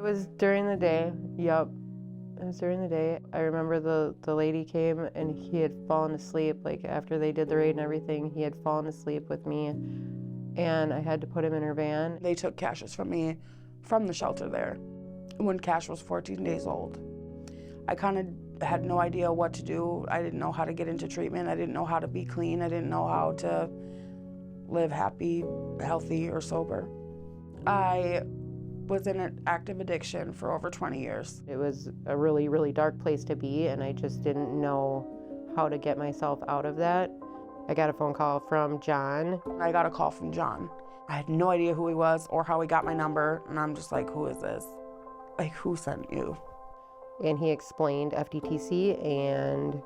was during the day, yep. It was during the day. I remember the lady came and he had fallen asleep, like after they did the raid and everything, he had fallen asleep with me and I had to put him in her van. They took Cassius from me from the shelter there when Cash was 14 days old. I kind of had no idea what to do. I didn't know how to get into treatment. I didn't know how to be clean. I didn't know how to live happy, healthy, or sober. I was in an active addiction for over 20 years. It was a really, really dark place to be, and I just didn't know how to get myself out of that. I got a phone call from John. I got a call from John. I had no idea who he was or how he got my number, and I'm just like, who is this? Like, who sent you? And he explained FDTC and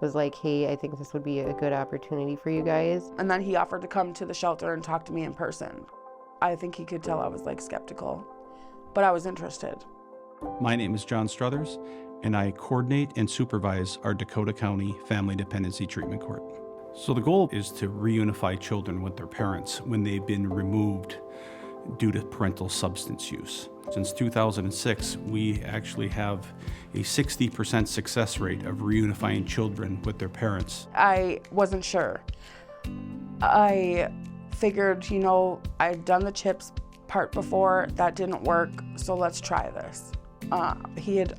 was like, hey, I think this would be a good opportunity for you guys. And then he offered to come to the shelter and talk to me in person. I think he could tell I was like skeptical, but I was interested. My name is John Struthers, and I coordinate and supervise our Dakota County Family Dependency Treatment Court. So the goal is to reunify children with their parents when they've been removed due to parental substance use. Since 2006, we actually have a 60% success rate of reunifying children with their parents. I wasn't sure. I figured, you know, I'd done the CHIPS part before, that didn't work, so let's try this. He had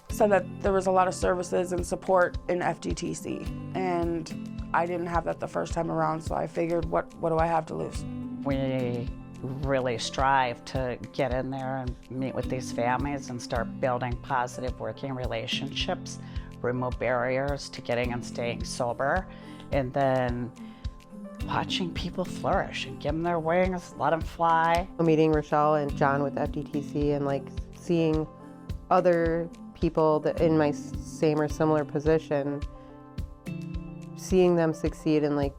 said that there was a lot of services and support in FDTC, and I didn't have that the first time around, so I figured, what do I have to lose? We really strive to get in there and meet with these families and start building positive working relationships, remove barriers to getting and staying sober, and then watching people flourish and give them their wings, let them fly. Meeting Rochelle and John with FDTC and like seeing other people that in my same or similar position, seeing them succeed and like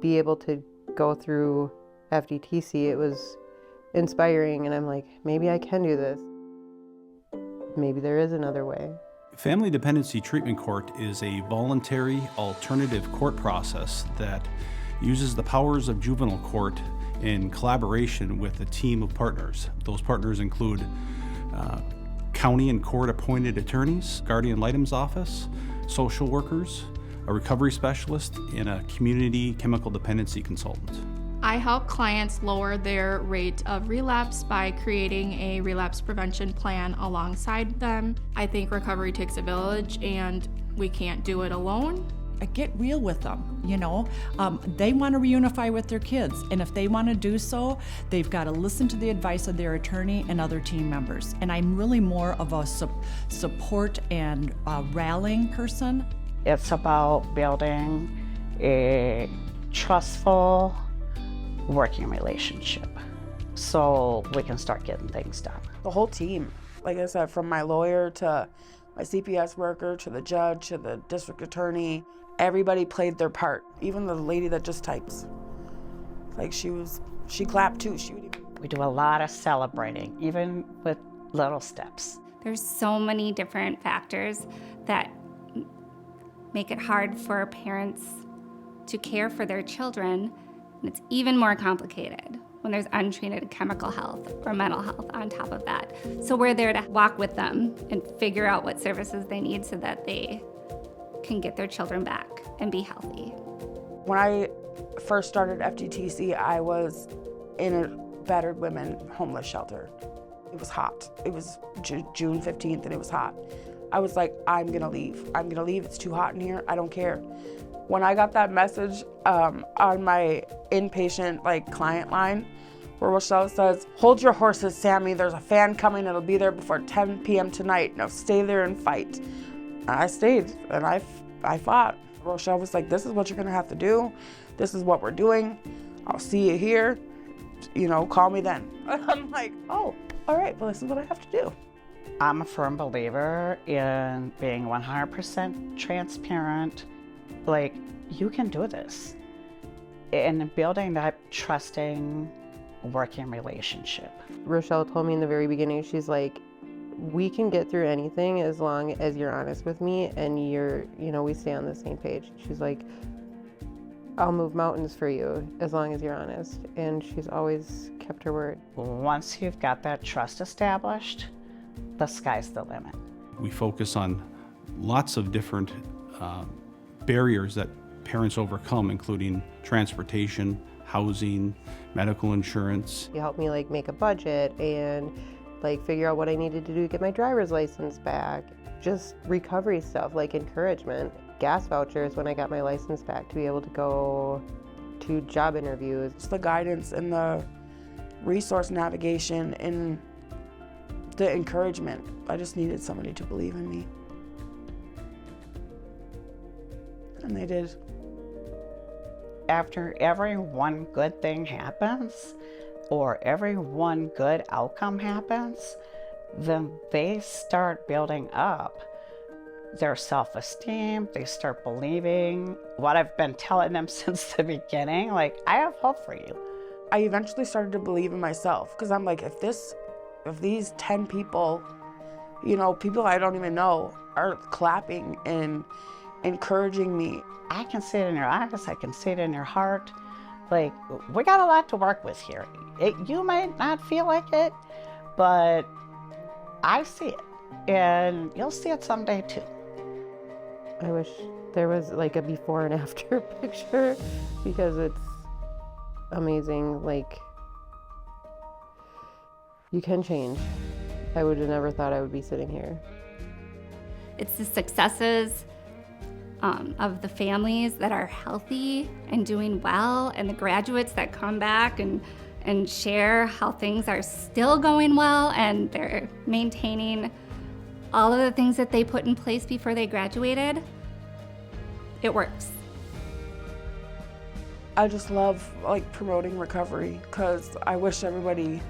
be able to go through FDTC, it was inspiring, and I'm like, maybe I can do this. Maybe there is another way. Family Dependency Treatment Court is a voluntary alternative court process that uses the powers of juvenile court in collaboration with a team of partners. Those partners include county and court appointed attorneys, guardian litem's office, social workers, a recovery specialist, and a community chemical dependency consultant. I help clients lower their rate of relapse by creating a relapse prevention plan alongside them. I think recovery takes a village, and we can't do it alone. I get real with them, you know. They want to reunify with their kids, and if they want to do so, they've got to listen to the advice of their attorney and other team members. And I'm really more of a support and rallying person. It's about building a trustful working relationship so we can start getting things done. The whole team, like I said, from my lawyer to my CPS worker to the judge to the district attorney, everybody played their part. Even the lady that just types, like she clapped too. We do a lot of celebrating, even with little steps. There's so many different factors that make it hard for parents to care for their children. And it's even more complicated when there's untreated chemical health or mental health on top of that. So we're there to walk with them and figure out what services they need so that they can get their children back and be healthy. When I first started FDTC, I was in a battered women homeless shelter. It was hot. It was June 15th and it was hot. I was like, I'm gonna leave. I'm gonna leave, it's too hot in here, I don't care. When I got that message on my inpatient client line, where Rochelle says, hold your horses, Sammy, there's a fan coming, it'll be there before 10 p.m. tonight, now stay there and fight. And I stayed, and I fought. Rochelle was like, this is what you're gonna have to do, this is what we're doing, I'll see you here, you know, call me then. I'm like, oh, all right, well, this is what I have to do. I'm a firm believer in being 100% transparent. Like, you can do this. And building that trusting working relationship. Rochelle told me in the very beginning, she's like, we can get through anything as long as you're honest with me and we stay on the same page. She's like, I'll move mountains for you as long as you're honest. And she's always kept her word. Once you've got that trust established, the sky's the limit. We focus on lots of different barriers that parents overcome, including transportation, housing, medical insurance. She helped me like make a budget and like figure out what I needed to do to get my driver's license back. Just recovery stuff like encouragement. Gas vouchers when I got my license back to be able to go to job interviews. It's the guidance and the resource navigation and the encouragement. I just needed somebody to believe in me. And they did. After every one good thing happens, or every one good outcome happens, then they start building up their self-esteem. They start believing what I've been telling them since the beginning, like, I have hope for you. I eventually started to believe in myself, because I'm like, if these 10 people, you know, people I don't even know, are clapping and encouraging me. I can see it in your eyes, I can see it in your heart. Like, we got a lot to work with here. You might not feel like it, but I see it, and you'll see it someday too. I wish there was like a before and after picture because it's amazing. Like, you can change. I would have never thought I would be sitting here. It's the successes of the families that are healthy and doing well, and the graduates that come back and share how things are still going well, and they're maintaining all of the things that they put in place before they graduated. It works. I just love like promoting recovery, because I wish everybody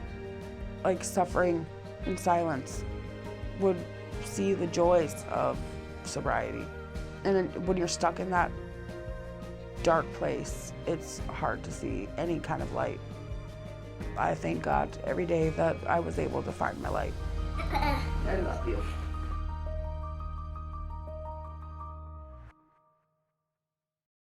like suffering in silence would see the joys of sobriety. And then when you're stuck in that dark place, it's hard to see any kind of light. I thank God every day that I was able to find my light. I love you.